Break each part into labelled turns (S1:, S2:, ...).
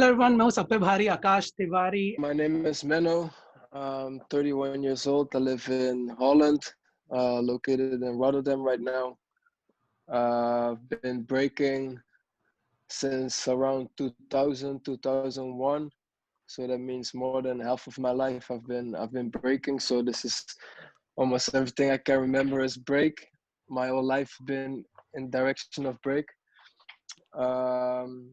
S1: everyone. मैं हूँ सब पे भारी आकाश Tiwari.
S2: My name is Menno. I'm 31 years old. I live in Holland, located in Rotterdam right now. I've been breaking since around 2000, 2001. So that means more than half of my life I've been breaking. So this is almost everything I can remember is break. My whole life been in direction of break. Um,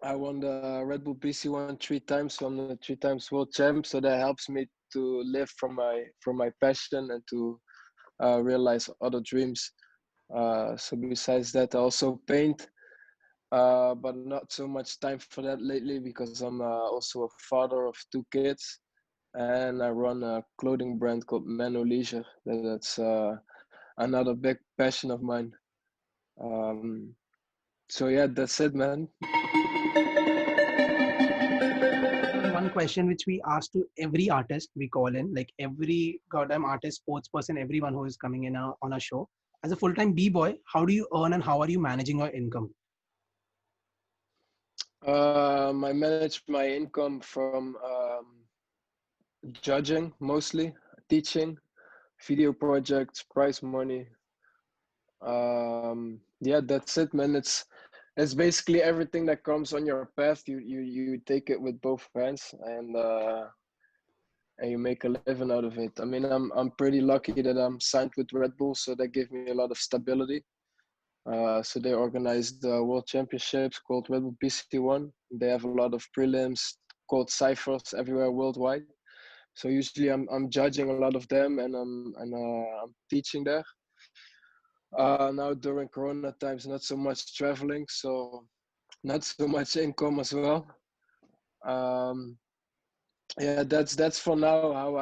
S2: I won the Red Bull BC1 3 times, so I'm the 3 times world champ. So that helps me to live from my passion and to realize other dreams. So besides that, I also paint, but not so much time for that lately because I'm also a father of 2 kids, and I run a clothing brand called Menno Leisure. That's another big passion of mine. Um, so yeah, that's it, man.
S1: One question which we ask to every artist we call in, like every goddamn artist, sports person, everyone who is coming in on a show. As a full-time b-boy, how do you earn and how are you managing your income?
S2: I manage my income from judging mostly, teaching, video projects, prize money. Yeah, that's it, man. It's basically everything that comes on your path. You take it with both hands and you make a living out of it. I mean, I'm pretty lucky that I'm signed with Red Bull, so that gives me a lot of stability. So they organize the World Championships called Red Bull BC1. They have a lot of prelims called ciphers everywhere worldwide. So usually I'm judging a lot of them and I'm teaching there. Now during Corona times, not so much traveling, so not so much income as well. Um, yeah, that's for now how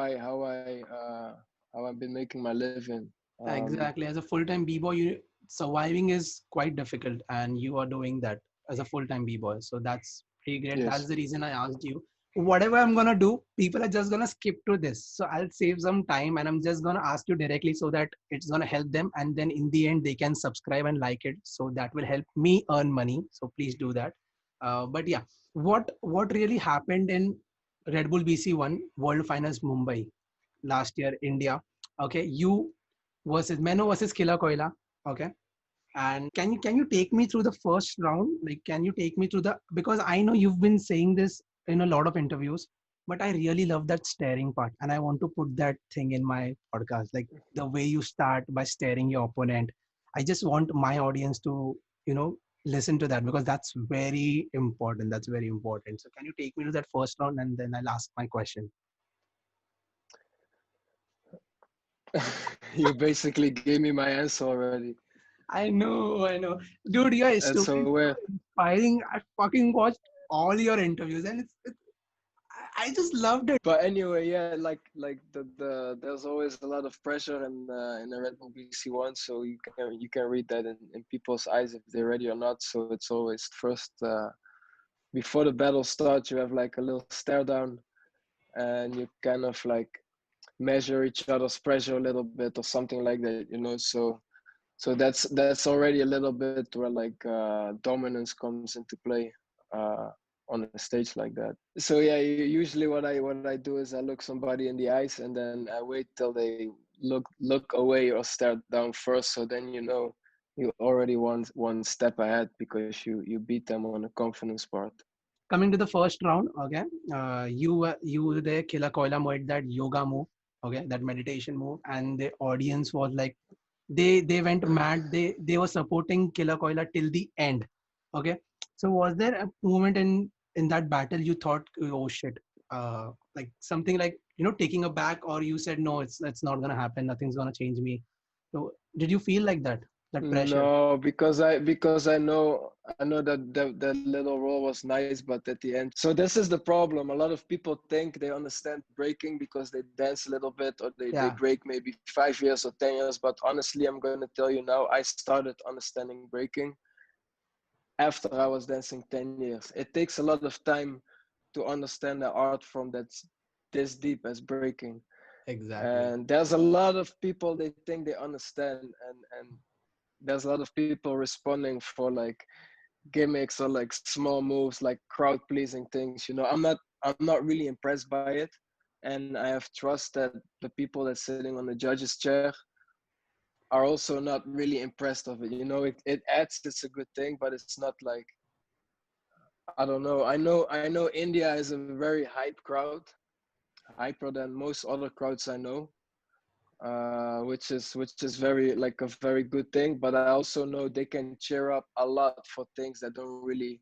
S2: I've been making my living.
S1: Exactly. As a full-time b-boy, surviving is quite difficult, and you are doing that as a full-time b-boy. So that's pretty great. That's
S2: Yes.
S1: the reason I asked you. Whatever I'm gonna do, people are just gonna skip to this. So I'll save some time, and I'm just gonna ask you directly so that it's gonna help them, and then in the end they can subscribe and like it. So that will help me earn money. So please do that. But yeah, what really happened in Red Bull BC1 World Finals Mumbai last year, India? Okay, you versus Menno versus Killer Koila. Okay. And can you take me through the first round? Like, can you take me through the, because I know you've been saying this in a lot of interviews, but I really love that staring part, and I want to put that thing in my podcast. Like the way you start by staring your opponent. I just want my audience to listen to that because that's very important. That's very important. So can you take me to that first round, and then I'll ask my question.
S2: You basically gave me my answer already.
S1: I know. Dude, your
S2: That's
S1: story
S2: so
S1: is
S2: weird.
S1: so inspiring. I fucking watched all your interviews and I just loved it.
S2: But anyway, yeah, like there's always a lot of pressure in the Red Bull BC1, so you can read that in people's eyes if they're ready or not. So it's always first before the battle starts, you have like a little stare down, and you kind of like measure each other's pressure a little bit or something like that. So that's already a little bit where like dominance comes into play. On a stage like that. So yeah, usually what I do is I look somebody in the eyes and then I wait till they look away or stare down first. So then you already one step ahead because you beat them on the confidence part.
S1: Coming to the first round, okay. You there, Killer Koila made that yoga move, okay, that meditation move, and the audience was like, they went mad. They were supporting Killer Koila till the end, okay. So was there a moment in that battle you thought, oh shit, like something like taking a back, or you said no, it's not gonna happen, nothing's gonna change me. So did you feel like that pressure?
S2: No, because I know that little roll was nice, but at the end. So this is the problem. A lot of people think they understand breaking because they dance a little bit or they
S1: Yeah.
S2: break maybe 5 years or 10 years. But honestly, I'm gonna tell you now, I started understanding breaking after I was dancing 10 years. It takes a lot of time to understand the art form that's this deep as breaking.
S1: Exactly.
S2: And there's a lot of people they think they understand and there's a lot of people responding for like gimmicks or like small moves, like crowd pleasing things. I'm not really impressed by it, and I have trust that the people that's sitting on the judge's chair are also not really impressed of it. It adds, it's a good thing, but it's not like, I don't know. I know India is a very hype crowd, hyper than most other crowds I know, which is very like a very good thing. But I also know they can cheer up a lot for things that don't really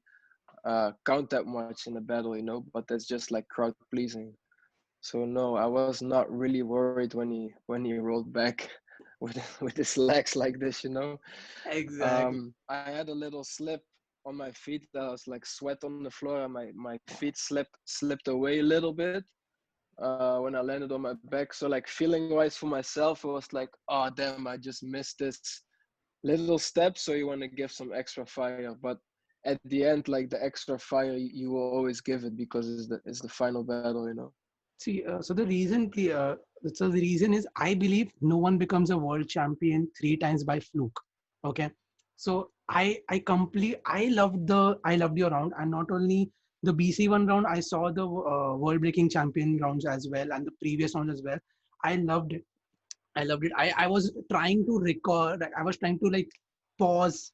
S2: count that much in a battle, but that's just like crowd pleasing. So no, I was not really worried when he rolled back with his legs like this.
S1: Exactly.
S2: I had a little slip on my feet. That was like sweat on the floor, and my feet slipped away a little bit when I landed on my back. So like feeling wise for myself, it was like, oh damn, I just missed this little step. So you want to give some extra fire, but at the end, like the extra fire, you will always give it because it's the final battle.
S1: See, so the reason is I believe no one becomes a world champion three times by fluke. Okay, so I loved your round, and not only the BC1 round, I saw the world breaking champion rounds as well, and the previous rounds as well. I loved it. I loved it. I was trying to record. Like, I was trying to like pause,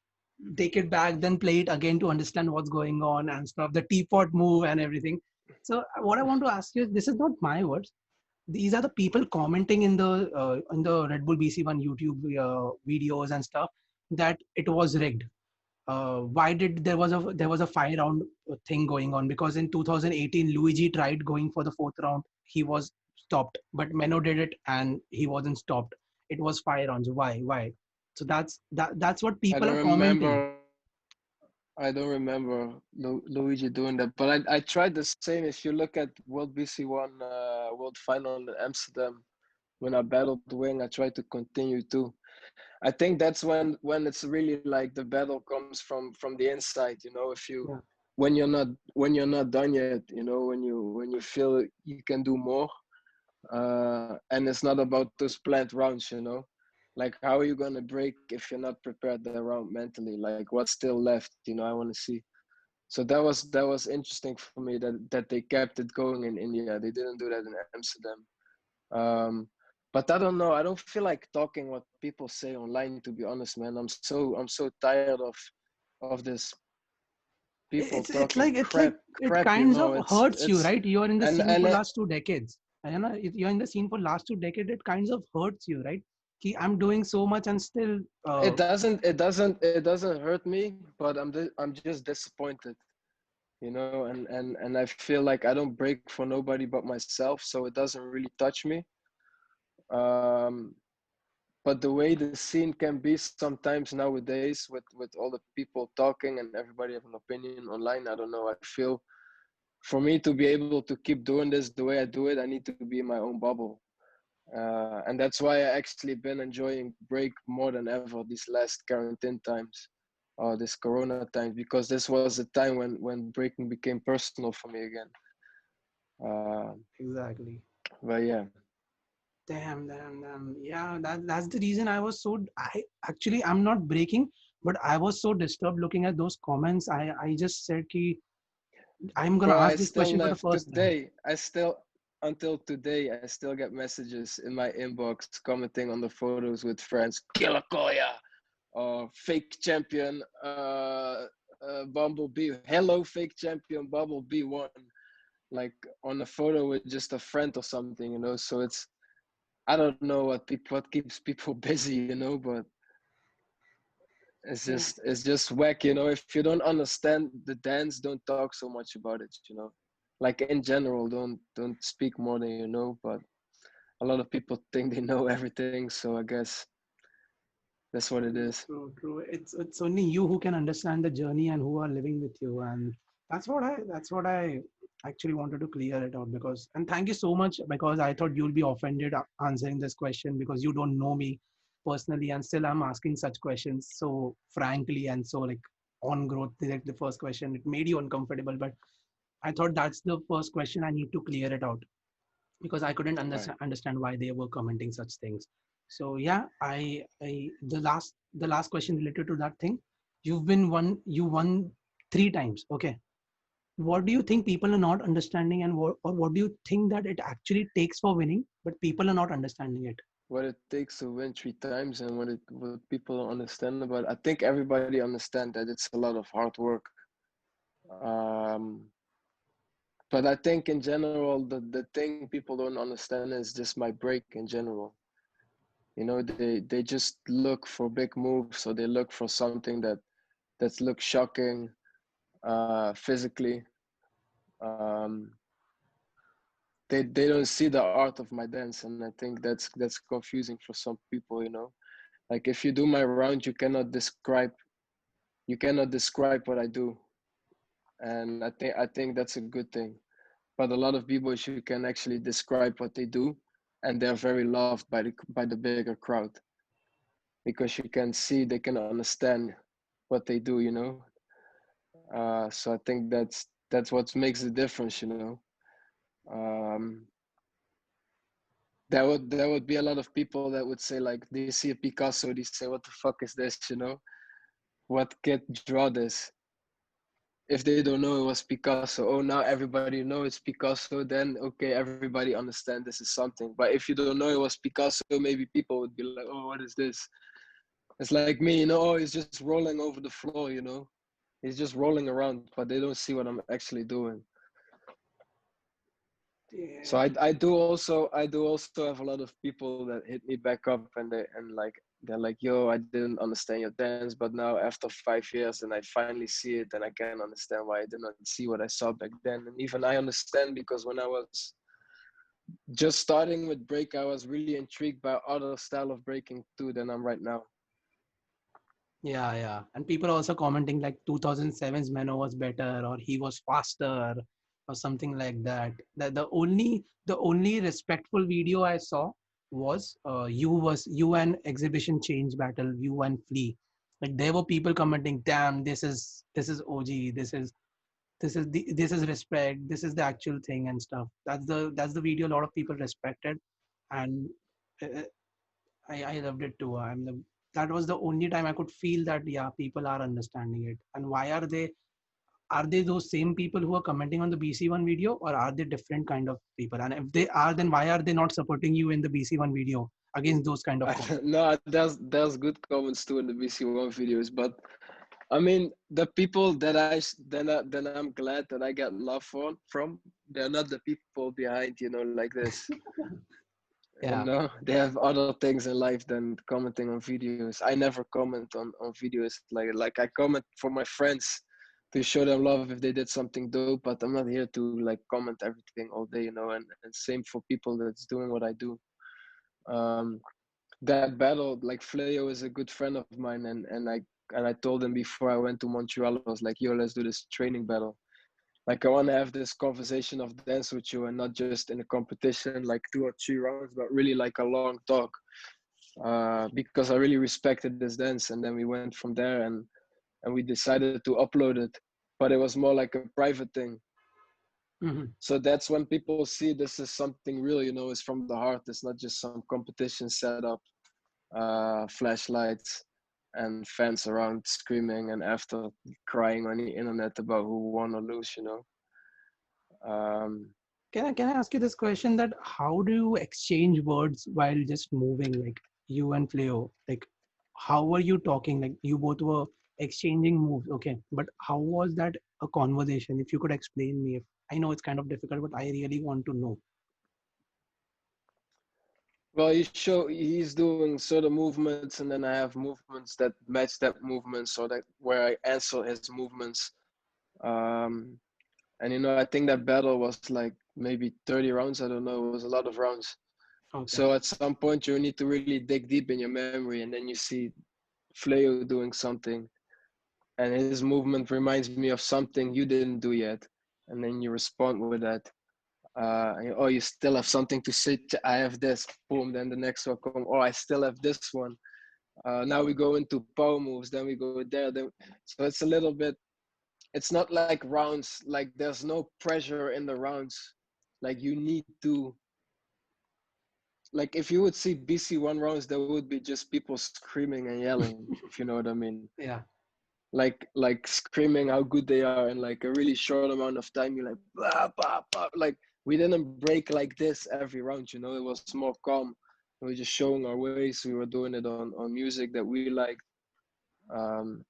S1: take it back, then play it again to understand what's going on and stuff. The teapot move and everything. So what I want to ask you is, this is not my words. These are the people commenting in the Red Bull BC1 YouTube videos and stuff, that it was rigged. Why did there was a 5 round thing going on? Because in 2018 Luigi tried going for the fourth round, he was stopped, but Menno did it and he wasn't stopped. It was 5 rounds. Why? So that's what
S2: I
S1: people
S2: don't
S1: are commenting.
S2: remember. I don't remember Luigi doing that, but I tried the same. If you look at World BC1 World Final in Amsterdam, when I battled Wing, I tried to continue too. I think that's when it's really like the battle comes from the inside. If you
S1: Yeah.
S2: when you're not done yet, when you feel you can do more, and it's not about those planned rounds. Like how are you gonna break if you're not prepared that round mentally? Like what's still left? I want to see. So that was interesting for me that they kept it going in India. They didn't do that in Amsterdam. Um, but I don't know. I don't feel like talking what people say online. To be honest, man, I'm so tired of this people
S1: It's
S2: talking
S1: like
S2: crap.
S1: it
S2: Crap.
S1: kinds of hurts you,
S2: It's
S1: right? You're in the scene
S2: and
S1: for last 2 decades. You're in the scene for last 2 decades. It kinds of hurts you, right? I'm doing so much and still
S2: it doesn't hurt me, but I'm just disappointed. And I feel like I don't break for nobody but myself, so it doesn't really touch me. Um, but the way the scene can be sometimes nowadays with all the people talking and everybody have an opinion online, I don't know. I feel for me to be able to keep doing this the way I do it, I need to be in my own bubble. And that's why I actually been enjoying break more than ever these last quarantine times, or this Corona times, because this was the time when breaking became personal for me again. Uh,
S1: exactly.
S2: but yeah,
S1: Damn. Yeah, that's the reason I was so. I actually I'm not breaking, but I was so disturbed looking at those comments. I just said, "Ki I'm gonna
S2: bro,
S1: ask
S2: I
S1: this
S2: still
S1: question for the
S2: left
S1: first time."
S2: today. Until today, I still get messages in my inbox commenting on the photos with friends. Killer Koya, or fake champion, Bumblebee. Hello, fake champion Bumblebee won. Like on a photo with just a friend or something. So I don't know what keeps people busy, but it's
S1: Yeah.
S2: just it's just whack. If you don't understand the dance, don't talk so much about it. Like in general, don't speak more than you know. But a lot of people think they know everything, so I guess that's what it is.
S1: True. It's only you who can understand the journey and who are living with you, and that's what I actually wanted to clear it out. Because, and thank you so much, because I thought you'll be offended answering this question because you don't know me personally, and still I'm asking such questions so frankly and so like on growth. Like the first question, it made you uncomfortable, but I thought that's the first question I need to clear it out, because I couldn't
S2: Right.
S1: understand why they were commenting such things. So yeah, I the last question related to that thing. You won three times. Okay. What do you think people are not understanding, and what do you think that it actually takes for winning, but people are not understanding it?
S2: What it takes to win 3 times and what people don't understand about it. I think everybody understands that it's a lot of hard work. Um, but I think in general, the thing people don't understand is just my break in general. You know, they just look for big moves, or they look for something that looks shocking physically. Um, they don't see the art of my dance, and I think that's confusing for some people. You know, like if you do my round, you cannot describe what I do, and I think that's a good thing. But a lot of b-boys, you can actually describe what they do, and they're very loved by the bigger crowd, because you can see, they can understand what they do. You know, so I think that's what makes the difference. You know, um, there would be a lot of people that would say, like, they see a Picasso, they say, what the fuck is this? You know, what kid draw this? If they don't know it was Picasso, oh, now everybody know it's Picasso, then okay, everybody understand this is something. But if you don't know it was Picasso, maybe people would be like, oh, what is this? It's like me, you know, oh, he's just rolling over the floor, you know, he's just rolling around, but they don't see what I'm actually doing. So
S1: Yeah.
S2: I do also have a lot of people that hit me back up, and like they're like, yo, I didn't understand your dance, but now after 5 years and I finally see it, and I can understand why I did not see what I saw back then. And even I understand, because when I was just starting with break, I was really intrigued by other style of breaking too than I'm right now.
S1: Yeah, yeah. And people are also commenting like 2007's Menno was better, or he was faster, or something like that. The only respectful video I saw was you and exhibition change battle, you and Flea. Like there were people commenting, damn, this is OG, this is respect, this is the actual thing and stuff. That's the video a lot of people respected, and uh, I loved it too. That was the only time I could feel that yeah, people are understanding it. And why are they those same people who are commenting on the BC1 video, or are they different kind of people? And if they are, then why are they not supporting you in the BC1 video against those kind of comments?
S2: No, there's good comments too in the BC1 videos, but I mean, the people then I'm glad that I get love from, they're not the people behind, you know, like this. You
S1: Yeah.
S2: know, they have other things in life than commenting on videos. I never comment on videos, like I comment for my friends to show them love if they did something dope, but I'm not here to like comment everything all day, you know, and same for people that's doing what I do. Um, that battle, like Fleo is a good friend of mine, and I told him before I went to Montreal, I was like, yo, let's do this training battle. Like, I want to have this conversation of dance with you, and not just in a competition, like 2 or 3 rounds, but really like a long talk. Because I really respected this dance, and then we went from there, and we decided to upload it, but it was more like a private thing.
S1: Mhm.
S2: So that's when people see this is something real, you know, it's from the heart. It's not just some competition setup, flashlights, and fans around screaming, and after crying on the internet about who won or lose, you know. Um,
S1: Can I ask you this question, that how do you exchange words while just moving, like you and Fleo? Like how were you talking? Like you both were exchanging moves, okay. But how was that a conversation? If you could explain me. If I know it's kind of difficult, but I really want to know.
S2: well, he's doing certain movements, and then I have movements that match that movement, so that where I answer his movements. Um, and you know, I think that battle was like maybe 30 rounds. I don't know. It was a lot of rounds.
S1: Okay.
S2: So at some point, you need to really dig deep in your memory, and then you see Fleo doing something, and his movement reminds me of something you didn't do yet, and then you respond with that. Oh, you still have something to say. I have this. Boom. Then the next one come. Oh, I still have this one. Now we go into power moves. Then we go there. Then so it's a little bit. It's not like rounds. Like there's no pressure in the rounds. Like you need to. Like if you would see BC1 rounds, there would be just people screaming and yelling. If you know what I mean.
S1: Yeah.
S2: like screaming how good they are in like a really short amount of time. You're like blah, blah, blah. Like we didn't break like this every round, you know. It was more calm. We were just showing our ways. We were doing it on music that we liked. um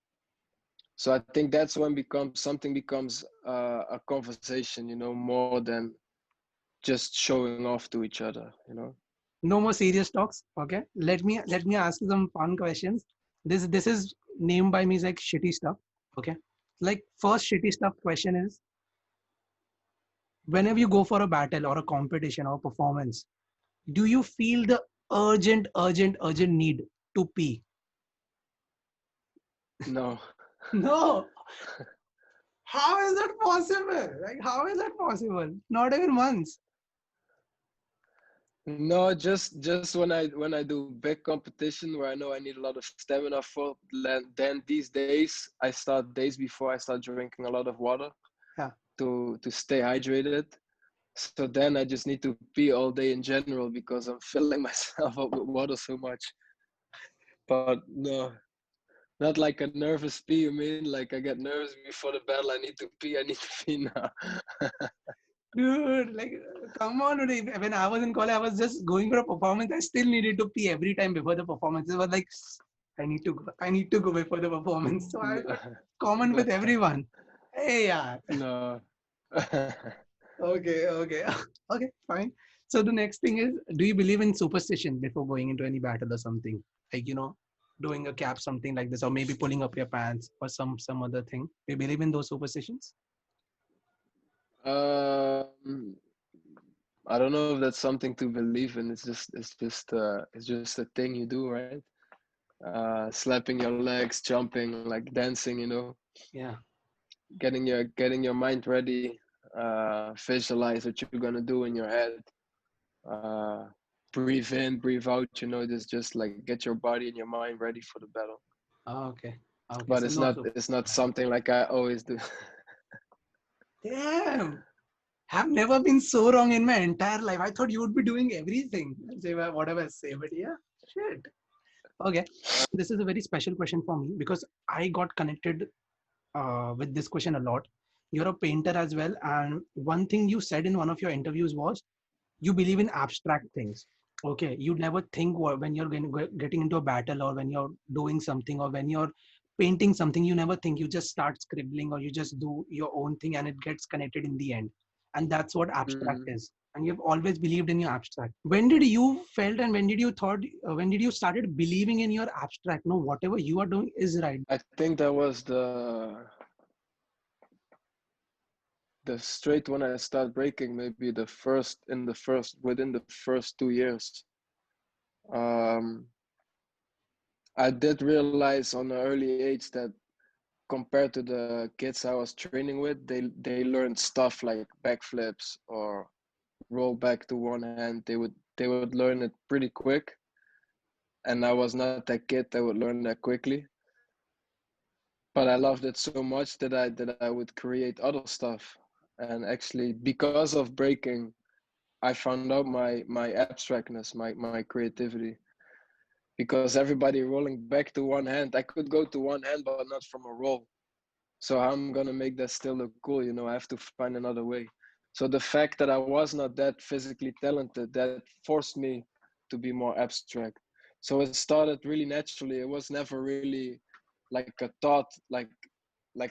S2: so I think that's when becomes something becomes a conversation, you know, more than just showing off to each other, you know.
S1: No more serious talks. Okay. Let me ask you some fun questions. This is named by me as like shitty stuff. Okay. Like first shitty stuff question is, whenever you go for a battle or a competition or performance, do you feel the urgent need to pee?
S2: No.
S1: No. How is that possible? Like how is that possible? Not even once.
S2: No, just when I do big competition where I know I need a lot of stamina for, then these days I start days before I start drinking a lot of water
S1: Yeah.
S2: to stay hydrated. So then I just need to pee all day in general because I'm filling myself up with water so much. But no, not like a nervous pee. You mean like I get nervous before the battle? I need to pee. I need to pee now.
S1: Dude, like, come on, dude. When I was in college, I was just going for a performance. I still needed to pee every time before the performance. It was like, I need to go. I need to go before the performance. So I
S2: No,
S1: common
S2: no,
S1: with everyone. Hey, yeah.
S2: no.
S1: Okay, okay, okay, fine. So the next thing is, do you believe in superstition before going into any battle or something? Like, doing a cap, something like this, or maybe pulling up your pants or some other thing. Do you believe in those superstitions?
S2: Um, I don't know if that's something to believe in. It's just a thing you do, right? Slapping your legs, jumping, like dancing, you know,
S1: Yeah.
S2: getting your mind ready, visualize what you're gonna do in your head, uh, breathe in, breathe out, you know, just like get your body and your mind ready for the battle.
S1: Oh, okay. Okay.
S2: But
S1: So no, so
S2: it's not something like I always do.
S1: damn. Have never been so wrong in my entire life. I thought you would be doing everything. Say whatever I say, but yeah, shit. Okay. This is a very special question for me because I got connected with this question a lot. You're a painter as well, and one thing you said in one of your interviews was you believe in abstract things. Okay, you never think when you're getting into a battle or when you're doing something or when you're painting something, you never think. You just start scribbling or you just do your own thing and it gets connected in the end. And that's what abstract
S2: Mm.
S1: is. And you've always believed in your abstract. When did you felt and when did you thought? When did you started believing in your abstract? No, whatever you are doing is right.
S2: I think that was the straight when I start breaking, maybe within the first 2 years. Um, I did realize on an early age that compared to the kids I was training with, they learned stuff like backflips or roll back to one hand. They would learn it pretty quick, and I was not that kid that would learn that quickly. But I loved it so much that I would create other stuff. And actually, because of breaking, I found out my abstractness, my creativity. Because everybody rolling back to one hand, I could go to one hand, but not from a roll. So how I'm gonna make that still look cool? You know, I have to find another way. So the fact that I was not that physically talented, that forced me to be more abstract. So it started really naturally. It was never really like a thought. Like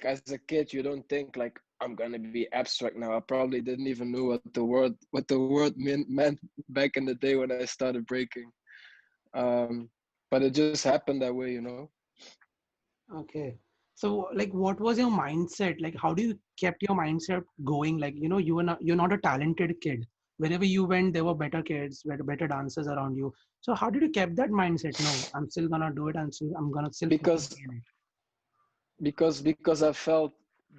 S2: as a kid, you don't think like I'm gonna be abstract now. I probably didn't even know what the word meant back in the day when I started breaking. Um, but it just happened that way, you know.
S1: Okay. So like what was your mindset? Like how do you kept your mindset going? Like, you're not a talented kid. Wherever you went, there were better kids, better dancers around you. So how did you keep that mindset? No, I'm still gonna do it. I'm gonna still keep
S2: because
S1: doing it.
S2: because I felt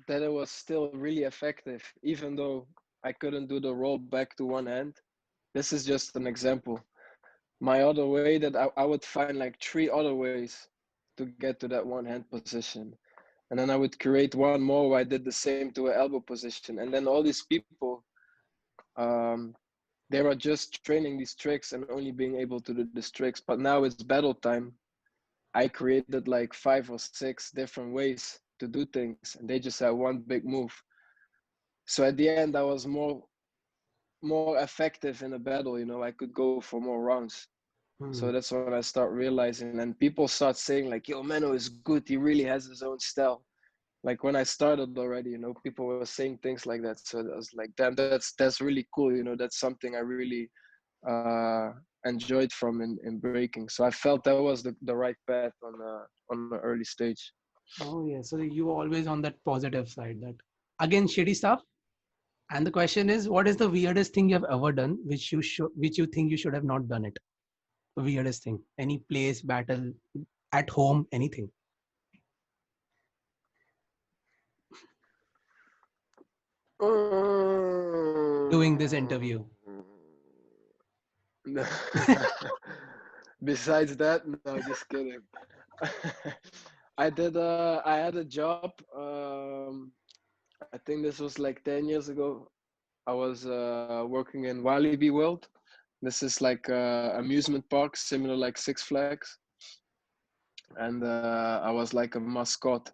S2: that it was still really effective, even though I couldn't do the roll back to one hand. This is just an example. My other way that I would find like three other ways to get to that one hand position. And then I would create one more where I did the same to an elbow position. And then all these people, um, they were just training these tricks and only being able to do these tricks. But now it's battle time. I created like 5 or 6 different ways to do things, and they just had one big move. So at the end, I was more effective in a battle. You know, I could go for more rounds.
S1: Hmm.
S2: So that's when I start realizing, and people start saying like, "Yo, Menno is good. He really has his own style." Like when I started already, you know, people were saying things like that. So I was like, "Damn, that's really cool." You know, that's something I really uh, enjoyed from in breaking. So I felt that was the right path on the early stage.
S1: Oh yeah, so you always on that positive side. That again, shitty stuff. And the question is, what is the weirdest thing you have ever done, which you think you should have not done it? The weirdest thing, any place, battle, at home, anything. Doing this interview.
S2: No. Besides that, no, just kidding. I had a job. I think this was like 10 years ago. I was working in Walibi World. This is like amusement park, similar like Six Flags. And I was like a mascot.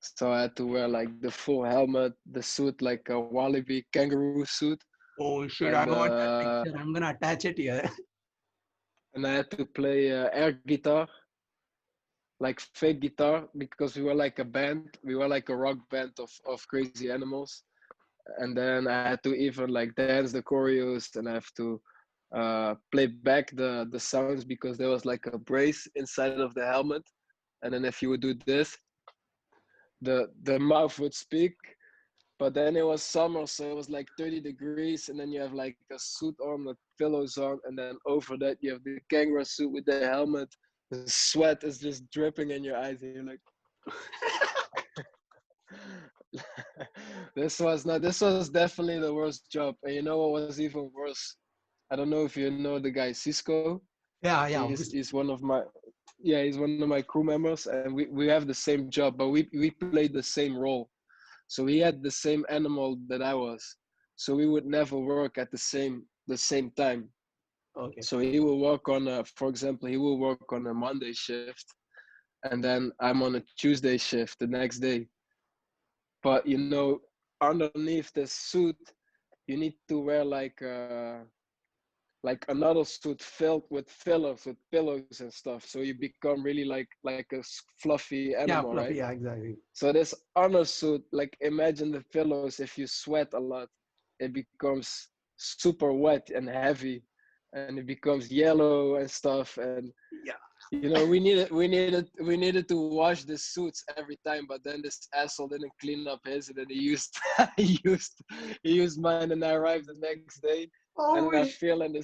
S2: So I had to wear like the full helmet, the suit, like a Walibi kangaroo suit.
S1: Oh shit! I
S2: And
S1: got that picture. I'm gonna attach it here.
S2: and I had to play air guitar, like fake guitar, because we were like a band. We were like a rock band of crazy animals. And then I had to even like dance the choreos, and I have to play back the sounds because there was like a brace inside of the helmet. And then if you would do this, the mouth would speak. But then it was summer, so it was like 30 degrees, and then you have like a suit on with pillows on, and then over that you have the kangaroo suit with the helmet. The sweat is just dripping in your eyes, and you're like, this was not. This was definitely the worst job. And you know what was even worse? I don't know if you know the guy Cisco.
S1: Yeah, yeah,
S2: He's
S1: obviously.
S2: he's one of my yeah, he's one of my crew members, and we have the same job, but we played the same role. So he had the same animal that I was. So we would never work at the same time.
S1: Okay.
S2: So he will work on for example, he will work on a Monday shift, and then I'm on a Tuesday shift the next day. But you know, underneath the suit, you need to wear like another suit filled with fillers, with pillows and stuff. So you become really like a fluffy
S1: Yeah,
S2: animal, right?
S1: fluffy. Yeah, exactly.
S2: So this undersuit, like imagine the pillows. If you sweat a lot, it becomes super wet and heavy, and it becomes yellow and stuff. And
S1: Yeah.
S2: you know, we needed to wash the suits every time. But then this asshole didn't clean up his, and then he used he used mine, and I arrived the next day, and
S1: Oh,
S2: I feel in the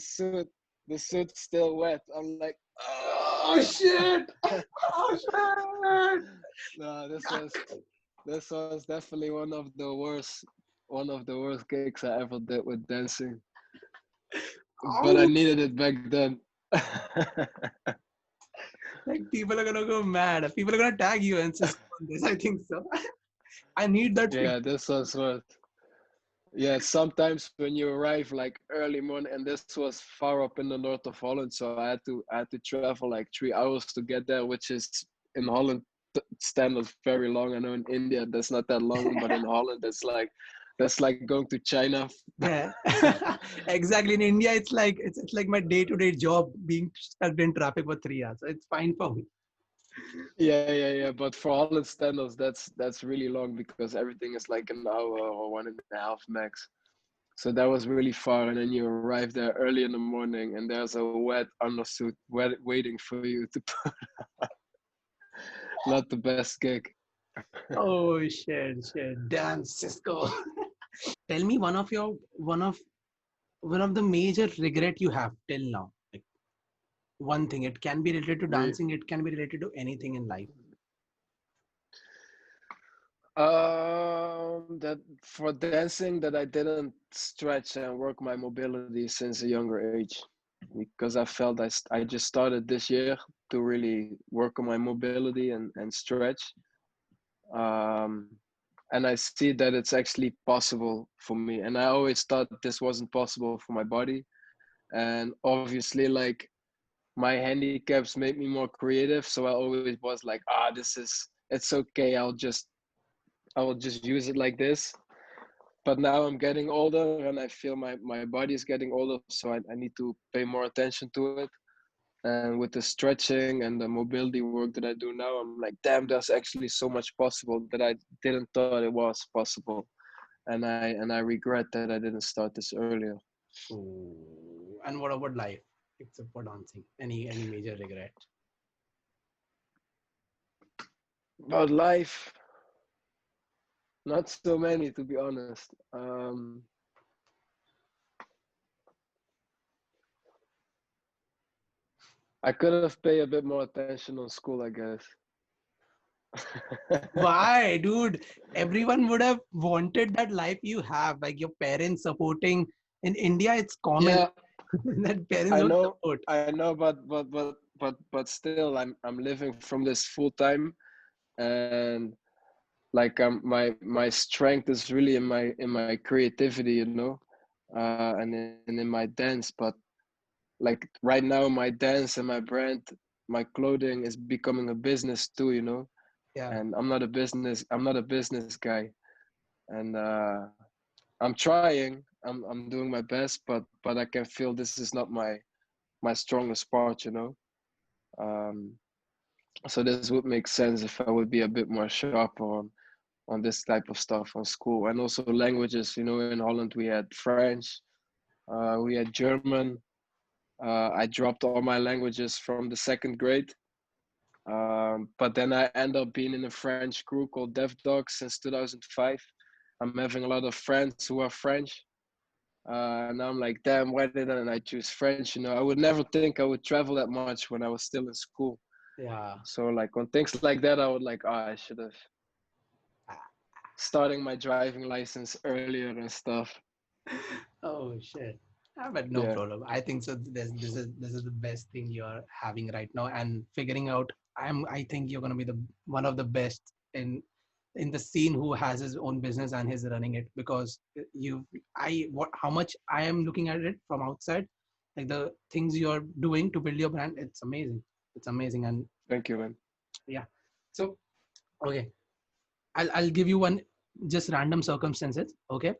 S2: suit's still wet. I'm like,
S1: oh shit! Oh shit!
S2: no, this was definitely one of the worst gigs I ever did with dancing. But I
S1: Oh,
S2: needed it back then.
S1: like people are gonna go mad. People are gonna tag you and insist on this. I think so. I need that
S2: Yeah,
S1: picture.
S2: this was worth. Yeah, sometimes when you arrive like early morning, and this was far up in the north of Holland, so I had to travel like 3 hours to get there, which is in Holland standards very long. I know in India that's not that long, but in Holland that's like going to China.
S1: Yeah, exactly. In India, it's like my day-to-day job being stuck in traffic for 3 hours. So it's fine for me.
S2: Yeah. But for Holland standards, that's really long because everything is like an hour or 1.5 max. So that was really far, and then you arrive there early in the morning, and there's a wet undersuit waiting for you to put. Not the best gig.
S1: Oh shit, shit. Damn, Cisco. Tell me one of the major regret you have till now. Like one thing. It can be related to
S2: Re-
S1: dancing. It can be related to anything in life.
S2: that for dancing that I didn't stretch and work my mobility since a younger age, because I felt I just started this year to really work on my mobility and stretch. Um, and I see that it's actually possible for me. And I always thought this wasn't possible for my body. And obviously, like my handicaps made me more creative. So I always was like, this is it's okay. I will just use it like this. But now I'm getting older, and I feel my body is getting older, so I need to pay more attention to it. And with the stretching and the mobility work that I do now, I'm like, damn, there's actually so much possible that I didn't thought it was possible. And I regret that I didn't start this earlier.
S1: Ooh. And what about life, except for dancing? Any major regret?
S2: About life, not so many, to be honest. I could have paid a bit more attention on school, I guess.
S1: Why, dude? Everyone would have wanted that life you have, like your parents supporting. In India, it's common
S2: Yeah,
S1: that parents
S2: I
S1: don't
S2: know,
S1: support.
S2: I know, but still, I'm living from this full time, and like my strength is really in my creativity, and in my dance. But like right now, my dance and my brand, my clothing is becoming a business too,
S1: Yeah,
S2: and I'm not a business guy, and I'm trying. I'm doing my best, but I can feel this is not my strongest part, Um, so this would make sense if I would be a bit more sharper on this type of stuff on school, and also languages. In Holland we had French, we had German. I dropped all my languages from the second grade, but then I end up being in a French crew called Dev Dogs since 2005. I'm having a lot of friends who are French. And I'm like, damn, why didn't I choose French? I would never think I would travel that much when I was still in school.
S1: yeah.
S2: So like on things like that, I would like, I should have starting my driving license earlier and stuff.
S1: Oh shit. But no
S2: Yeah.
S1: problem. I think so. This is the best thing you're having right now, and figuring out. I think you're gonna be the one of the best in the scene who has his own business and he's running it, because how much I am looking at it from outside, like the things you're doing to build your brand. It's amazing. It's amazing, and
S2: Thank you, man.
S1: yeah. So okay, I'll give you one just random circumstances. Okay,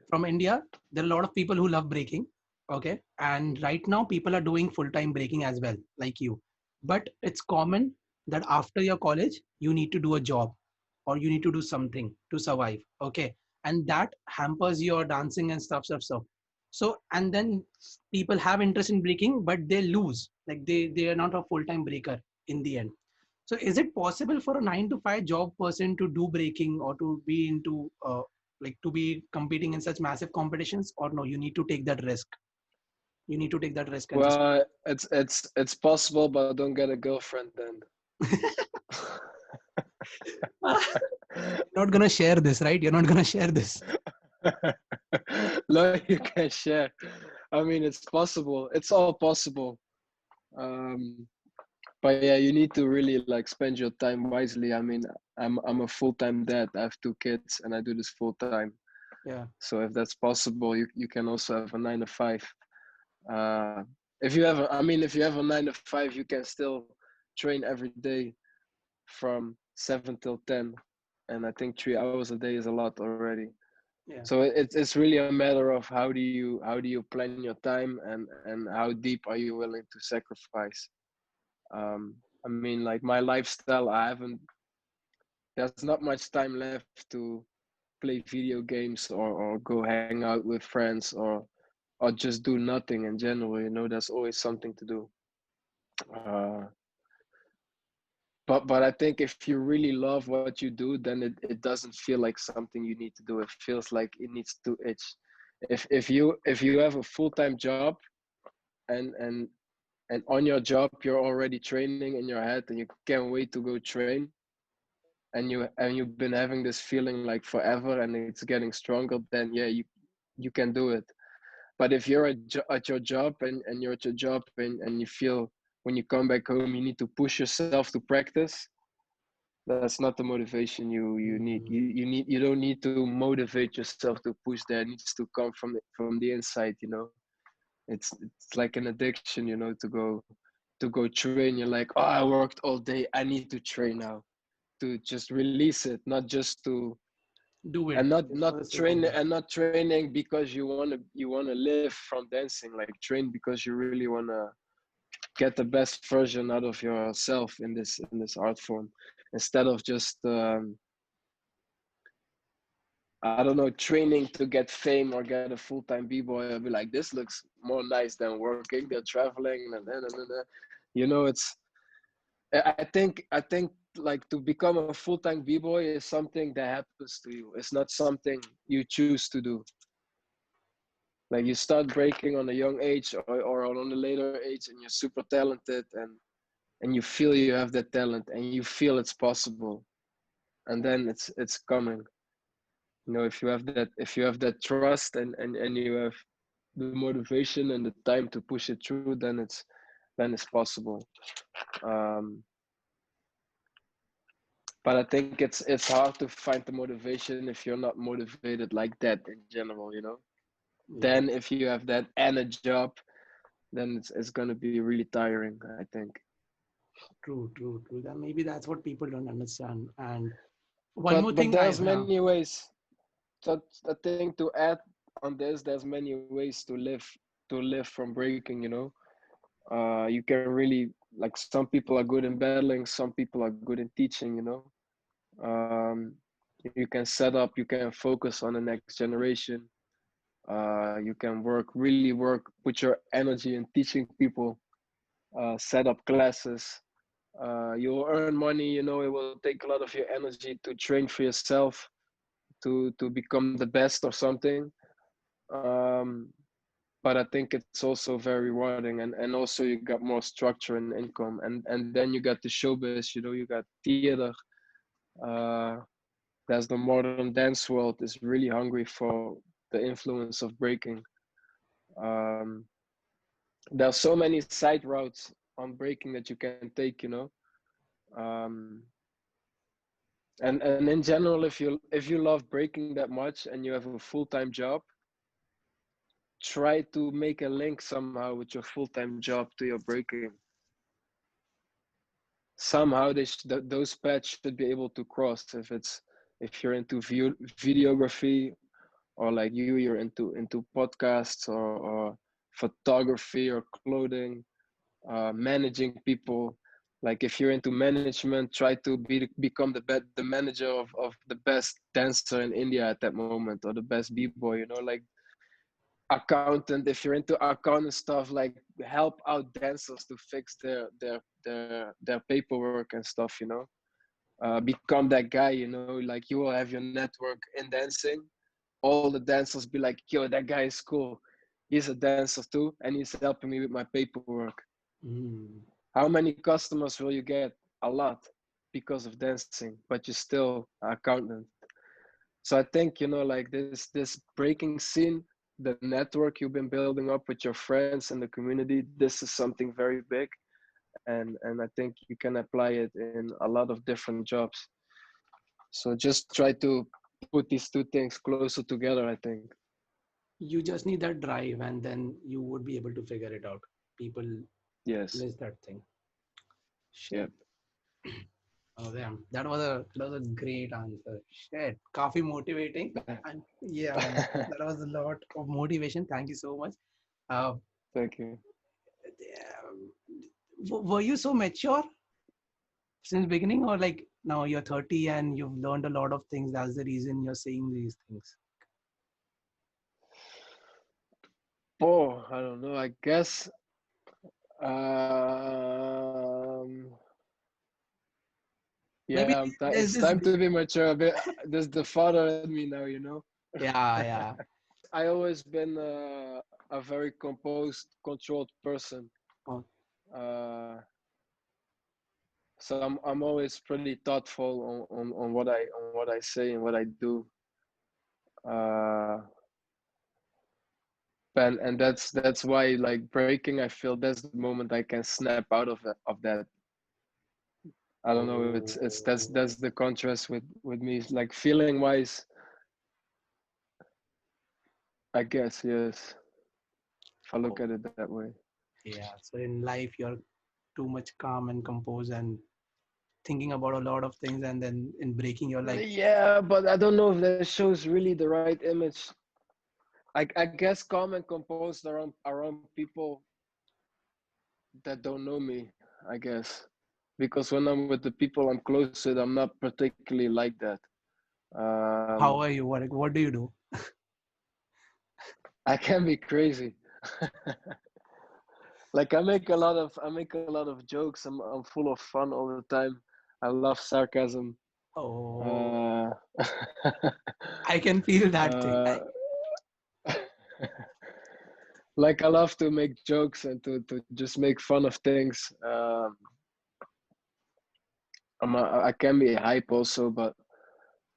S1: from India, there are a lot of people who love breaking. Okay. And right now, people are doing full time breaking as well, like you. But it's common that after your college, you need to do a job or you need to do something to survive. Okay. And that hampers your dancing and stuff. So, and then people have interest in breaking, but they lose. Like they are not a full time breaker in the end. So, is it possible for a 9 to 5 job person to do breaking or to be into like to be competing in such massive competitions, or no, you need to take that risk? You need to take that risk and just
S2: Well, it's possible, but don't get a girlfriend then.
S1: not gonna share this, right? You're not gonna share this.
S2: No, you can share. I mean, it's possible. It's all possible. Um, but yeah, you need to really like spend your time wisely. I mean, I'm a full-time dad. I have 2 kids, and I do this full time.
S1: Yeah,
S2: So if that's possible, you can also have a 9 to 5. Uh, if you have a 9 to 5, you can still train every day from 7 till 10, and I think 3 hours a day is a lot already.
S1: yeah.
S2: So it's really a matter of how do you plan your time, and how deep are you willing to sacrifice. I mean, like my lifestyle, there's not much time left to play video games, or go hang out with friends, or just do nothing in general. There's always something to do. Uh, but I think if you really love what you do, then it doesn't feel like something you need to do. It feels like it needs to itch. If you have a full-time job, and and and on your job you're already training in your head, and you can't wait to go train, and you've been having this feeling like forever, and it's getting stronger, then yeah, you can do it. But if you're at your job, and you're at your job, and you feel when you come back home you need to push yourself to practice, that's not the motivation you need.
S1: Mm,
S2: You don't need to motivate yourself to push there. It needs to come from the inside. It's like an addiction, to go train. You're like, oh, I worked all day, I need to train now. to just release it, not just to,
S1: Do it
S2: and
S1: just
S2: not
S1: for the sake of
S2: train,
S1: it.
S2: and not training because you want to live from dancing. Like train because you really want to get the best version out of yourself in this art form, instead of just I don't know, training to get fame or get a full-time b-boy. I'll be like, this looks more nice than working. They're traveling and. You know, it's I think like to become a full-time b-boy is something that happens to you. It's not something you choose to do. Like you start breaking on a young age, or on a later age, and you're super talented, and you feel you have that talent, and you feel it's possible, and then it's coming. You know, if you have that trust, and you have the motivation and the time to push it through, then it's possible. um but I think it's hard to find the motivation if you're not motivated like that in general, you know.
S1: Yeah,
S2: Then if you have that and a job, then it's going to be really tiring, I think.
S1: true, true, true. That maybe that's what people don't understand. And one more
S2: But
S1: thing I
S2: there's
S1: have.
S2: many ways. So I think to add on this, there's many ways to live from breaking, you know. You can really, like, some people are good in battling, some people are good in teaching, you know. um, you can set up, you can focus on the next generation. You can put your energy in teaching people, set up classes. You'll earn money, you know. It will take a lot of your energy to train for yourself, to become the best or something. um, but I think it's also very rewarding, and also you got more structure and income, and then you got the showbiz, you know. You got theater. uh, there's the modern dance world is really hungry for the influence of breaking. um, there's so many side routes on breaking that you can take, you know. um, and in general, if you love breaking that much and you have a full-time job, try to make a link somehow with your full-time job to your breaking. Somehow those paths should be able to cross. If you're into videography, or like you're into podcasts, or photography or clothing, managing people. Like if you're into management, try to become the manager of the best dancer in India at that moment, or the best b-boy, you know. Like accountant, if you're into accountant stuff, like help out dancers to fix their paperwork and stuff, you know. Become that guy, you know. Like you will have your network in dancing. All the dancers be like, yo, that guy is cool, he's a dancer too, and he's helping me with my paperwork.
S1: Mm,
S2: How many customers will you get? A lot, because of dancing, but you're still an accountant. So I think, you know, like this breaking scene, the network you've been building up with your friends and the community, this is something very big, and I think you can apply it in a lot of different jobs. So just try to put these two things closer together, I think.
S1: you just need that drive, and then you would be able to figure it out. People
S2: Yes.
S1: miss that thing.
S2: Yep.
S1: Shit. Oh damn, that was a great answer. Shit, coffee motivating, and yeah, man, that was a lot of motivation. Thank you so much. Uh,
S2: Thank you.
S1: were you so mature since beginning, or like now you're 30 and you've learned a lot of things? That's the reason you're saying these things.
S2: Oh, I don't know. I guess um
S1: Maybe
S2: yeah,
S1: there's
S2: it's
S1: this.
S2: time to be mature a bit. There's the father in me now, you know.
S1: Yeah, yeah.
S2: I always been a very composed, controlled person.
S1: Oh,
S2: Uh, so I'm always pretty thoughtful on what I say and what I do. Uh, and that's why, like, breaking, I feel that's the moment I can snap out of that. I don't know. That's the contrast with me. Like feeling wise, I guess, yes. If I look
S1: oh,
S2: at it that way.
S1: yeah. So in life, you're too much calm and composed and thinking about a lot of things, and then in breaking, you're like,
S2: Yeah, but I don't know if that shows really the right image. I guess calm and composed around people that don't know me, I guess. Because when I'm with the people I'm close with, I'm not particularly like that.
S1: how
S2: Um,
S1: are you? What do you do?
S2: I can be crazy. Like I make a lot of jokes. I'm full of fun all the time. I love sarcasm.
S1: Oh,
S2: Uh,
S1: I can feel that thing.
S2: uh, like I love to make jokes and to just make fun of things. I can be hype also, but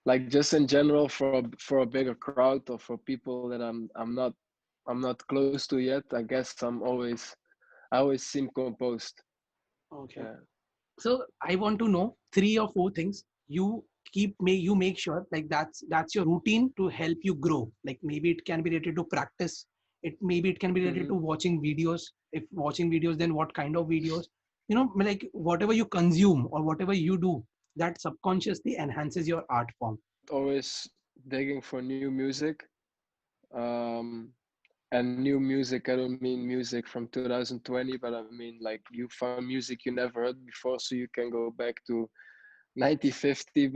S2: like just in general for a bigger crowd or for people that I'm not close to yet. I guess I always seem composed.
S1: Okay.
S2: Yeah.
S1: So I want to know three or four things you make sure like that's your routine to help you grow. Like maybe it can be related to practice. Maybe it can be related
S2: Hmm.
S1: to watching videos. If watching videos, then what kind of videos? Like whatever you consume or whatever you do, that subconsciously enhances your art form.
S2: Always digging for new music. Um, and new music, I don't mean music from 2020, but I mean like you found music you never heard before, so you can go back to 1950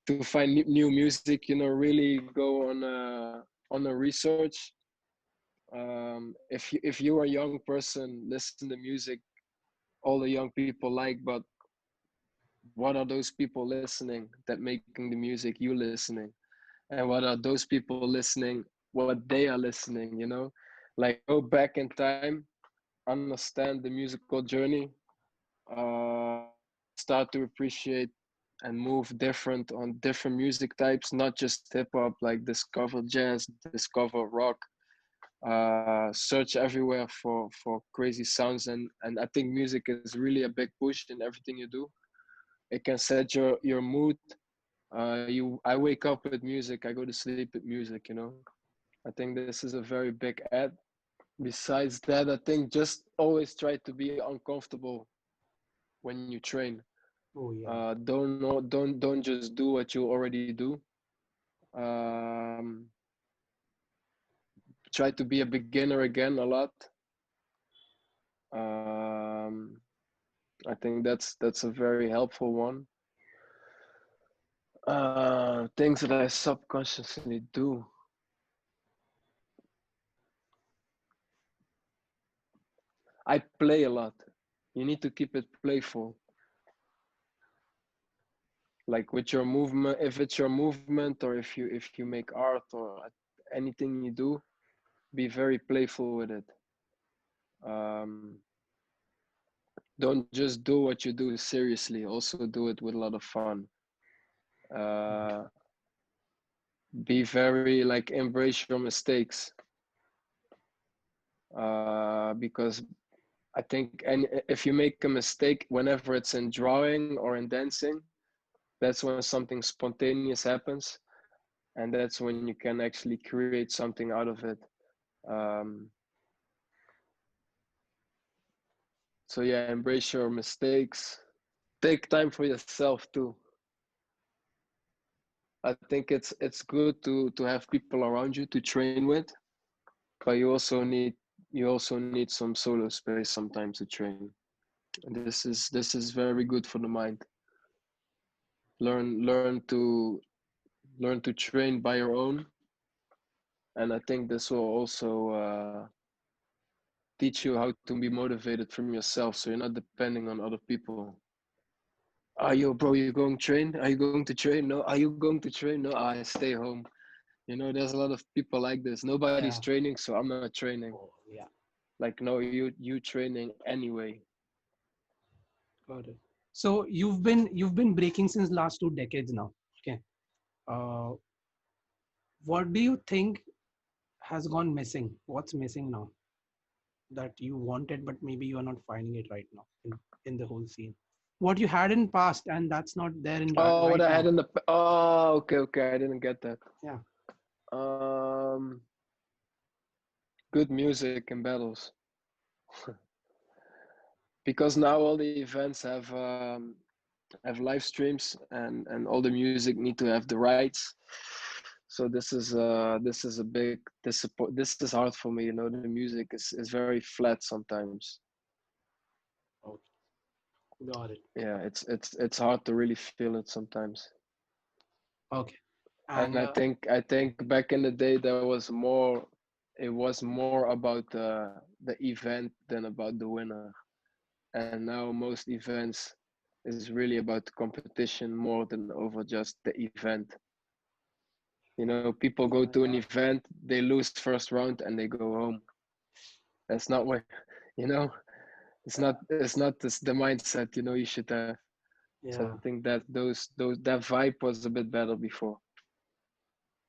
S2: to find new music. Really go on a research. If you are a young person, listen to music all the young people like, but what are those people listening that making the music you listening, and what are those people listening what they are listening. Like go back in time, understand the musical journey, uh, start to appreciate and move different on different music types, not just hip hop, like discover jazz, discover rock, search everywhere for crazy sounds. And I think music is really a big push in everything you do. It can set your mood. I wake up with music, I go to sleep with music. I think this is a very big add. Besides that, I think just always try to be uncomfortable when you train.
S1: Oh yeah.
S2: Don't just do what you already do. Um, Try to be a beginner again a lot. Um, I think that's a very helpful one. Things that I subconsciously do. I play a lot. You need to keep it playful. Like with your movement, if it's your movement, or if you make art or anything you do, be very playful with it. Um, don't just do what you do seriously. Also do it with a lot of fun. Uh, be very like embrace your mistakes, because I think and if you make a mistake, whenever it's in drawing or in dancing, that's when something spontaneous happens, and that's when you can actually create something out of it. Um, so yeah, embrace your mistakes. Take time for yourself too. I think it's good to have people around you to train with, but you also need some solo space sometimes to train. And this is very good for the mind. Learn to train by your own, and I think this will also teach you how to be motivated from yourself, so you're not depending on other people. Are you, bro? You going to train? Are you going to train? No. Are you going to train? No. I stay home. There's a lot of people like this. Nobody's
S1: Yeah.
S2: training, so I'm not training.
S1: Oh yeah.
S2: Like, no, you training anyway.
S1: Got it. So you've been breaking since last 2 decades now. Okay. Uh, what do you think has gone missing? What's missing now that you wanted, but maybe you are not finding it right now in the whole scene? What you had in past, and that's not there in
S2: Oh, what
S1: right
S2: I had
S1: now.
S2: in the. Oh, okay. I didn't get that.
S1: Yeah.
S2: Um, Good music and battles, because now all the events have have live streams, and all the music need to have the rights. So this is a big this is hard for me. You know, the music is very flat sometimes.
S1: Okay, got it.
S2: Yeah, it's hard to really feel it sometimes.
S1: Okay,
S2: And
S1: and
S2: I think back in the day there was more. It was more about the event than about the winner. And now most events is really about the competition more than over just the event. You know, people go to an
S1: yeah,
S2: event, they lose first round, and they go home. That's not what, you know. It's not this, the mindset you know you should have. So I
S1: yeah,
S2: think that those that vibe was a bit better before.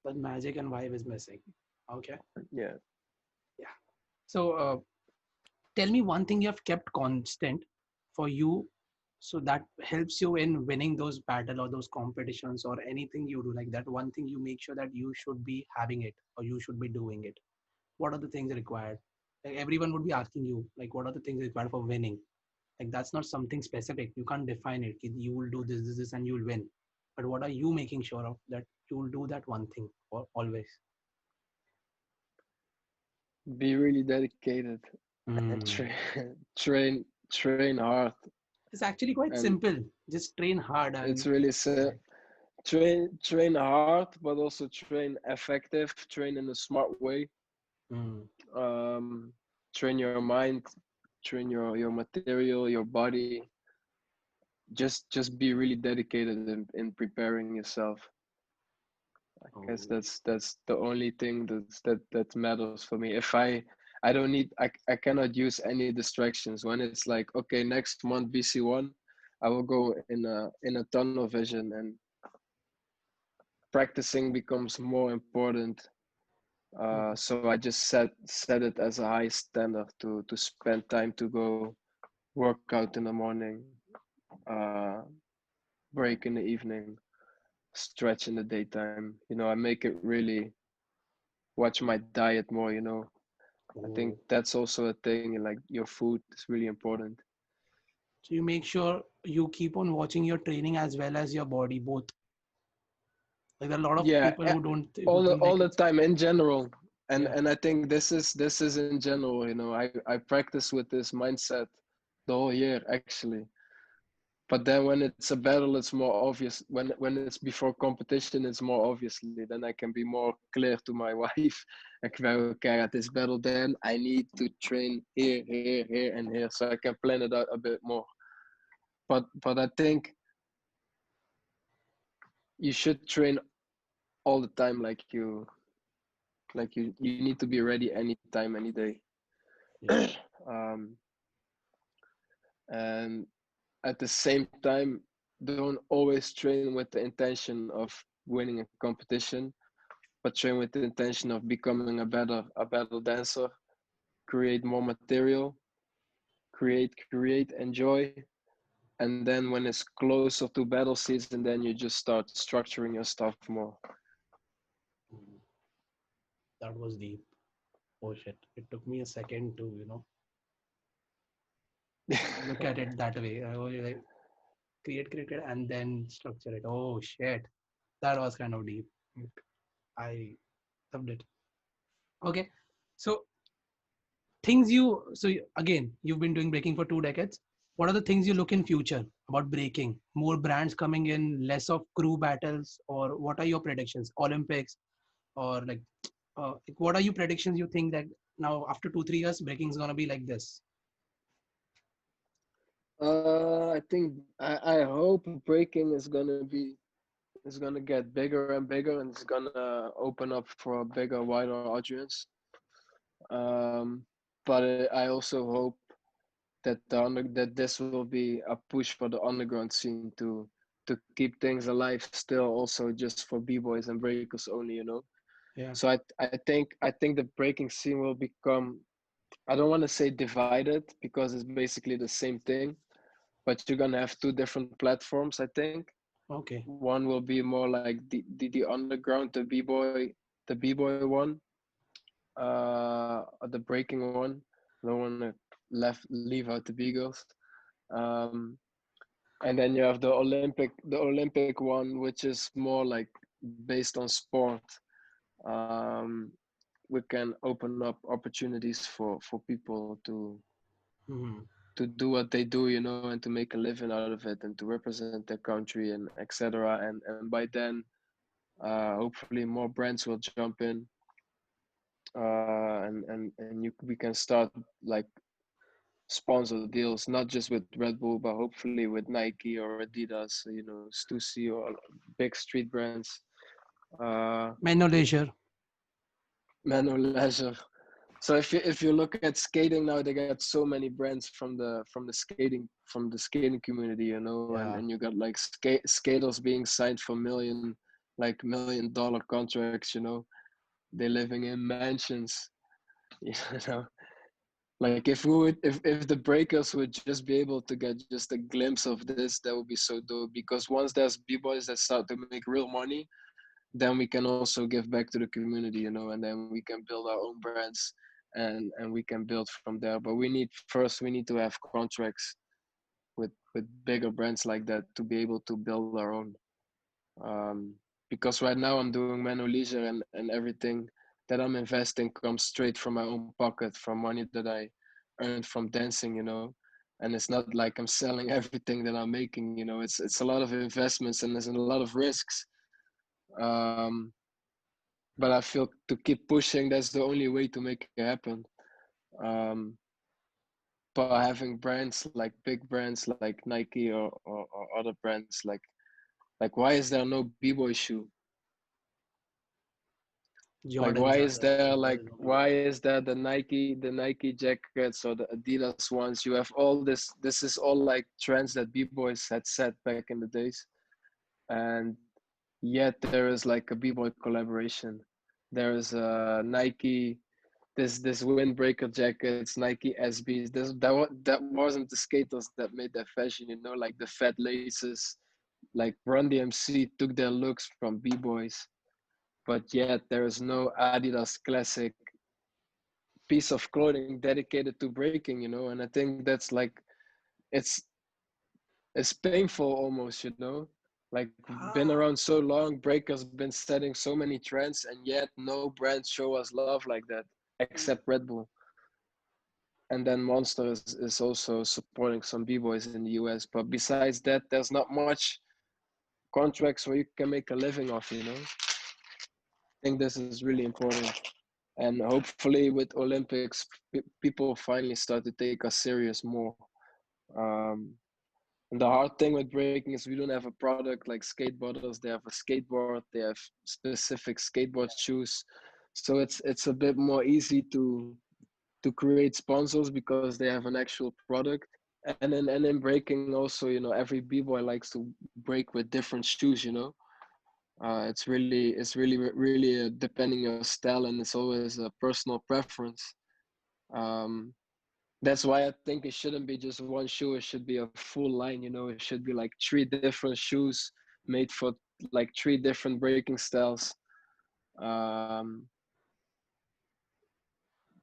S1: that magic and vibe is missing. Okay,
S2: Yeah.
S1: yeah. So tell me one thing you have kept constant for you, so that helps you in winning those battle or those competitions or anything you do, like that one thing you make sure that you should be having it or you should be doing it. What are the things required? Like everyone would be asking you, like what are the things required for winning? Like that's not something specific, you can't define it. You will do this and you will win, but what are you making sure of that you will do that one thing or always?
S2: Be really dedicated and
S1: Hmm.
S2: train hard.
S1: It's actually quite
S2: And
S1: simple, just train hard
S2: it's
S1: and
S2: really
S1: right.
S2: train hard, but also train effective, train in a smart way.
S1: Hmm.
S2: um, Train your mind, train your material, your body. Just be really dedicated in preparing yourself. I guess
S1: Oh,
S2: that's the only thing that matters for me. If I don't need I cannot use any distractions when it's like, okay, next month BC1, I will go in a tunnel vision, and practicing becomes more important.
S1: mhm.
S2: So I just set it as a high standard to spend time to go work out in the morning, uh, break in the evening, stretch in the daytime. You know, I make it really watch my diet more. You know, I think
S1: Oh.
S2: that's also a thing. Like your food is really important.
S1: So you make sure you keep on watching your training as well as your body both. Like there are a lot of
S2: Yeah,
S1: people who
S2: all
S1: think
S2: all
S1: like
S2: the
S1: it's
S2: time in general.
S1: yeah.
S2: And I think this is in general. You know, I practice with this mindset the whole year actually. But then when it's a battle, it's more obvious. When it's before competition, it's more obviously. Then I can be more clear to my wife. Like, okay, at this battle, then I need to train here, here, here, and here, so I can plan it out a bit more. But I think you should train all the time, you need to be ready anytime, any day.
S1: Yeah.
S2: um, and at the same time, don't always train with the intention of winning a competition, but train with the intention of becoming a better dancer, create more material, create, enjoy, and then when it's closer to battle season, then you just start structuring your stuff more.
S1: Mhm. That was deep. Oh shit. It took me a second to, look at it that way. I was like create and then structure it. Oh shit. That was kind of deep. I loved it. Okay. So again, you've been doing breaking for 2 decades. What are the things you look in future about breaking? More brands coming in, less of crew battles, or what are your predictions? Olympics, or like what are your predictions? You think that now after 2 3 years, breaking is gonna be like this?
S2: I think I hope breaking is gonna get bigger and bigger, and it's gonna open up for a bigger, wider audience. Um, but I also hope that this will be a push for the underground scene to keep things alive still, also just for b-boys and breakers only, you know.
S1: Yeah.
S2: So I think the breaking scene will become, I don't want to say divided because it's basically the same thing, but you're gonna have two different platforms, I think.
S1: Okay.
S2: One will be more like the underground, the b-boy one, the breaking one. I don't want to leave out the b-girls. um And then you have the Olympic one, which is more like based on sport. Um, we can open up opportunities for people
S1: Mhm.
S2: to do what they do, and to make a living out of it and to represent their country and etc. And by then, hopefully more brands will jump in, and we can start like sponsor deals, not just with Red Bull, but hopefully with Nike or Adidas, Stussy or big street brands. Uh,
S1: Menno Leisure.
S2: Menno Leisure. So if you look at skating now, they got so many brands from the skating community, and
S1: Yeah.
S2: you got like skaters being signed for $1 million contracts. They're living in mansions. You know, like if the breakers would just be able to get just a glimpse of this, that would be so dope. Because once there's b-boys that start to make real money, then we can also give back to the community, and then we can build our own brands, and we can build from there. But we need to have contracts with bigger brands like that to be able to build our own. um, because right now I'm doing Menno Leisure, and everything that I'm investing comes straight from my own pocket, from money that I earned from dancing, and it's not like I'm selling everything that I'm making. It's a lot of investments and there's a lot of risks. um, but I feel to keep pushing, that's the only way to make it happen. um, by having brands like big brands like Nike or other brands, like why is there no b-boy shoe? Like why
S1: Jordans are
S2: is
S1: there,
S2: there
S1: but there
S2: like
S1: is no
S2: why
S1: B-Boy.
S2: is there the Nike jackets or the Adidas ones? You have all this is all like trends that b-boys had set back in the days, and yet there is like a b-boy collaboration. There is Nike, this windbreaker jackets, Nike SBs. That wasn't the skaters that made that fashion, like the fat laces. Like Run DMC took their looks from b-boys, but yet there is no Adidas classic piece of clothing dedicated to breaking, and I think that's like it's it's painful almost, like been
S1: Ah,
S2: around so long, breakers been setting so many trends, and yet no brands show us love like that except Red Bull. And then Monster is also supporting some b-boys in the US, but besides that there's not much contracts where you can make a living off, I think this is really important. And hopefully with Olympics, people finally start to take us serious more. Um, and the hard thing with breaking is we don't have a product like skateboarders. They have a skateboard. They have specific skateboard shoes, so it's a bit more easy to create sponsors because they have an actual product. And in breaking also, every b-boy likes to break with different shoes. It's really depending on your style, and it's always a personal preference. Um, that's why I think it shouldn't be just one shoe. It should be a full line. It should be like three different shoes made for like three different breaking styles. Um,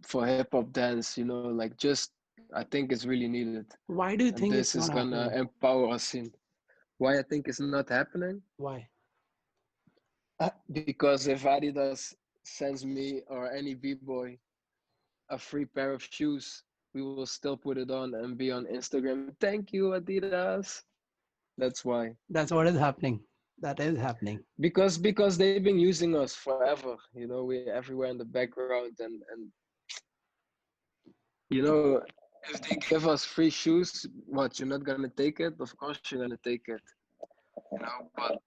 S2: for hip hop dance, like just I think it's really needed,
S1: why do you
S2: and
S1: think
S2: this
S1: it's
S2: is
S1: not
S2: gonna
S1: happening?
S2: empower us in. Why I think it's not happening?
S1: Why?
S2: Because if Adidas sends me or any b-boy a free pair of shoes, we will still put it on and be on Instagram. Thank you, Adidas. That's why.
S1: That's what is happening. That is happening.
S2: Because they've been using us forever. We're everywhere in the background, and you know if they give us free shoes, what, you're not gonna take it? Of course you're gonna take it. But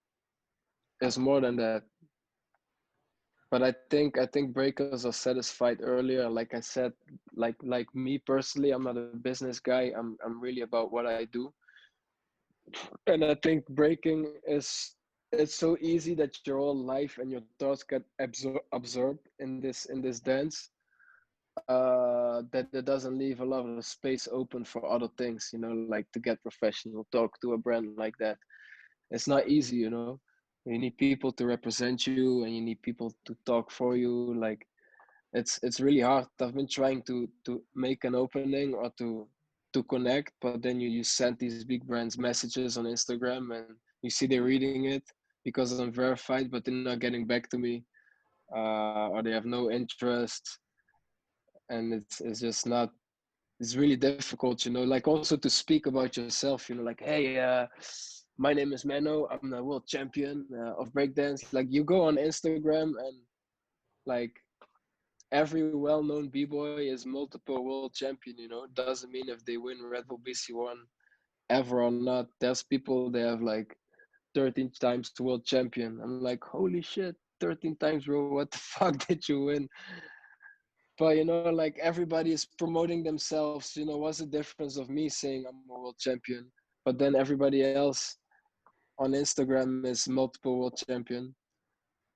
S2: there's more than that. But I think breakers are satisfied earlier. Like I said, like me personally, I'm not a business guy. I'm really about what I do. And I think breaking is it's so easy that your whole life and your thoughts get absorbed in this dance, that it doesn't leave a lot of space open for other things, like to get professional, talk to a brand like that. It's not easy, you need people to represent you, and you need people to talk for you. Like it's really hard. I've been trying to make an opening or to to connect, but then you send these big brands messages on Instagram and you see they're reading it because I'm verified, but they're not getting back to me, or they have no interest, and it's just not. It's really difficult, like also to speak about yourself, like, hey, my name is Menno. I'm the world champion of breakdance. Like you go on Instagram and like every well-known b-boy is multiple world champion. Doesn't mean if they win Red Bull BC1 ever or not. There's people they have like 13 times world champion. I'm like, holy shit, 13 times, bro. What the fuck did you win? But like everybody is promoting themselves. What's the difference of me saying I'm a world champion, but then everybody else on Instagram is multiple world champion?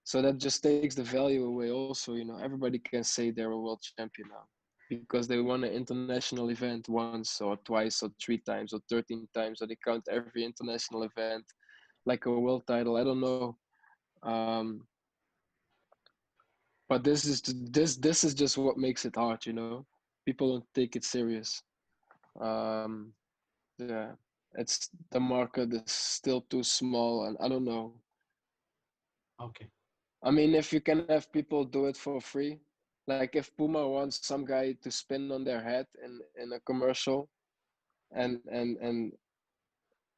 S2: So that just takes the value away. Also, everybody can say they're a world champion now because they won an international event once or twice or 3 times or 13 times, or they count every international event like a world title. I don't know. Um, but this is just what makes it hard. People don't take it serious. Um, yeah, it's the market is still too small, and I don't know.
S1: Okay.
S2: I mean, if you can have people do it for free, like if Puma wants some guy to spin on their head in a commercial, and and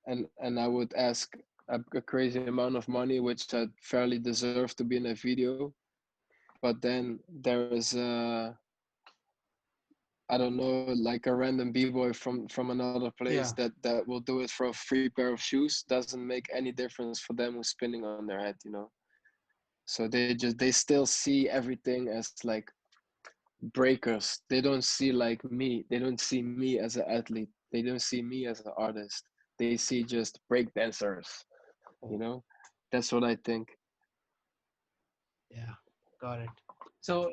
S2: and and I would ask a crazy amount of money, which I fairly deserve to be in a video, but then there is I don't know, like a random b-boy from another place
S1: Yeah.
S2: that will do it for a free pair of shoes, doesn't make any difference for them who's spinning on their head. So they still see everything as like breakers. They don't see like me. They don't see me as an athlete. They don't see me as an artist. They see just break dancers. You know, that's what I think.
S1: Yeah, got it. So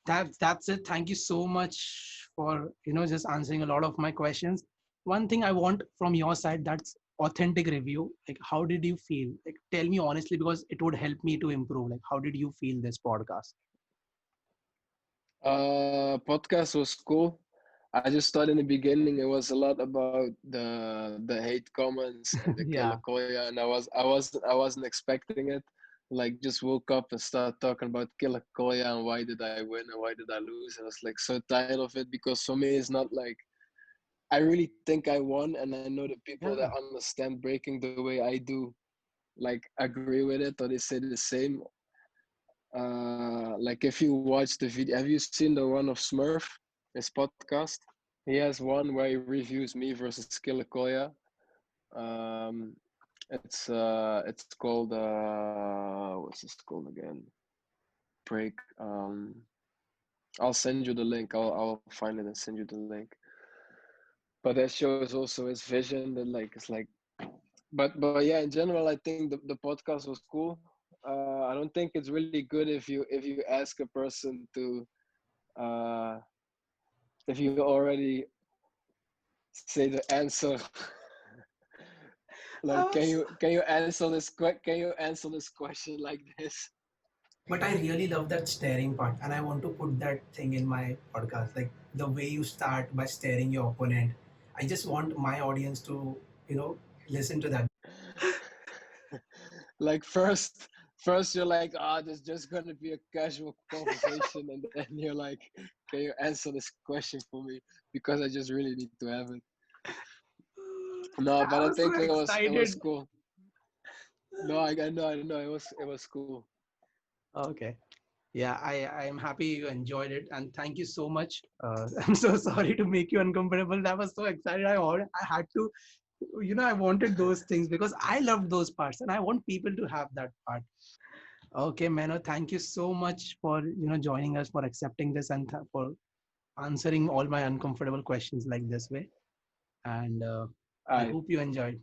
S1: that's it. Thank you so much for just answering a lot of my questions. One thing I want from your side, that's authentic review. Like, how did you feel? Like, tell me honestly, because it would help me to improve. Like, how did you feel this podcast?
S2: Podcast was cool. I just thought in the beginning it was a lot about the hate comments and the Killer
S1: Yeah.
S2: Koya, and I wasn't expecting it. Like just woke up and started talking about Killer Koya and why did I win and why did I lose. And I was like so tired of it because for me it's not like I really think I won, and I know the people that
S1: Yeah.
S2: understand breaking the way I do like agree with it or they say the same. Like if you watch the video, have you seen the one of Smurf, his podcast? He has one where he reviews me versus Killer. Um, it's called what's this called again? Break. I'll send you the link. I'll find it and send you the link. But that shows also his vision. That like it's like, but yeah, in general, I think the podcast was cool. I don't think it's really good if you ask a person to if you already say the answer.
S1: I
S2: Like, can
S1: was
S2: you can you answer this question like this?
S1: But I really love that staring part, and I want to put that thing in my podcast. Like the way you start by staring your opponent. I just want my audience to, listen to that.
S2: Like first you're like, there's just gonna be a casual conversation, and then you're like, can you answer this question for me? Because I just really need to have it. No, but
S1: I
S2: I
S1: was so
S2: think it was
S1: excited.
S2: cool. No, I know it was cool.
S1: Okay. Yeah, I am happy you enjoyed it, and thank you so much. I'm so sorry to make you uncomfortable. I was so excited. I had to, I wanted those things because I loved those parts, and I want people to have that part. Okay, Mano, thank you so much for joining us, for accepting this, and for answering all my uncomfortable questions like this way. And I
S2: Alright,
S1: hope you enjoyed.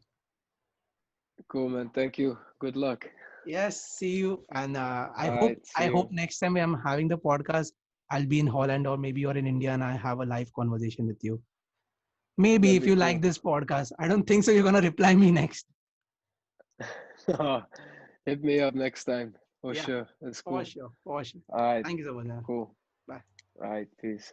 S2: cool man. Thank you. Good luck.
S1: Yes, see you. And I hope
S2: Alright,
S1: I
S2: see
S1: hope
S2: you.
S1: next time I'm having the podcast, I'll be in Holland or maybe you're in India and I have a live conversation with you. Maybe
S2: That'd
S1: if
S2: be
S1: you like
S2: cool.
S1: this podcast. I don't think so. You're gonna reply me next.
S2: Hit me up next time. For
S1: Yeah,
S2: sure. That's
S1: for
S2: cool.
S1: sure, for sure.
S2: Alright,
S1: Thank you so much. Man.
S2: cool.
S1: Bye.
S2: Alright, peace.